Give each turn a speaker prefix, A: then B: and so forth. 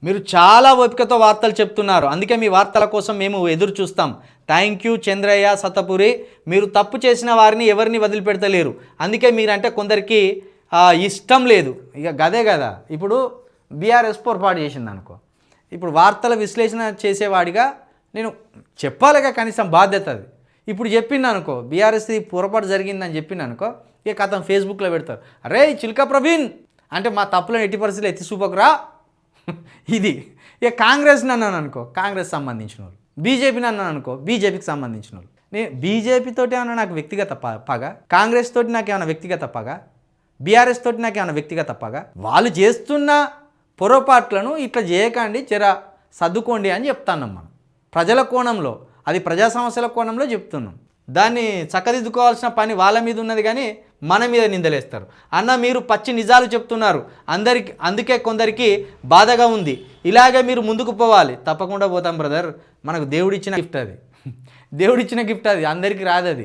A: మీరు చాలా ఓపికతో వార్తలు చెప్తున్నారు, అందుకే మీ వార్తల కోసం మేము ఎదురు చూస్తాం. Thank you Chandraiah Satapuri. మీరు తప్పు చేసిన వారిని ఎవరిని వదిలిపెడతలేరు, అందుకే మీరంటే కొందరికి ఇష్టం లేదు. ఇక గదే కదా, ఇప్పుడు బీఆర్ఎస్ పొరపాటు చేసింది అనుకో, ఇప్పుడు వార్తల విశ్లేషణ చేసేవాడిగా నేను చెప్పాలిగా కనీసం బాధ్యత అది. ఇప్పుడు చెప్పింది అనుకో, బీఆర్ఎస్ పొరపాటు జరిగిందని చెప్పింది అనుకో, ఇక కథం ఫేస్బుక్లో పెడతారు, అరే చిల్కా ప్రవీణ్ అంటే మా తప్పులను ఎట్టి పరిస్థితులు ఎత్తి చూపకురా ఇది. ఇక కాంగ్రెస్ని అన్నాను అనుకో, కాంగ్రెస్ సంబంధించిన వాళ్ళు, బీజేపీని అన్నాను అనుకో, బీజేపీకి సంబంధించిన వాళ్ళు. నేను బీజేపీతోటి ఏమన్నా నాకు వ్యక్తిగత పగ, కాంగ్రెస్ తోటి నాకు ఏమైనా వ్యక్తిగత పగ, బీఆర్ఎస్ తోటి నాకు ఏమైనా వ్యక్తిగత పగ? వాళ్ళు చేస్తున్న పొరపాట్లను ఇట్లా చేయకండి, జర సర్దుకోండి అని చెప్తాను మనం. ప్రజల కోణంలో, అది ప్రజా సమస్యల కోణంలో చెప్తున్నాం. దాన్ని చక్కదిద్దుకోవాల్సిన పని వాళ్ళ మీద ఉన్నది, కానీ మన మీద నిందలేస్తారు. అన్న మీరు పచ్చి నిజాలు చెప్తున్నారు, అందుకే కొందరికి బాధగా ఉంది, ఇలాగే మీరు ముందుకు పోవాలి. తప్పకుండా పోతాం బ్రదర్, మనకు దేవుడిచ్చిన గిఫ్ట్ అది, దేవుడిచ్చిన గిఫ్ట్ అది, అందరికీ రాదు అది.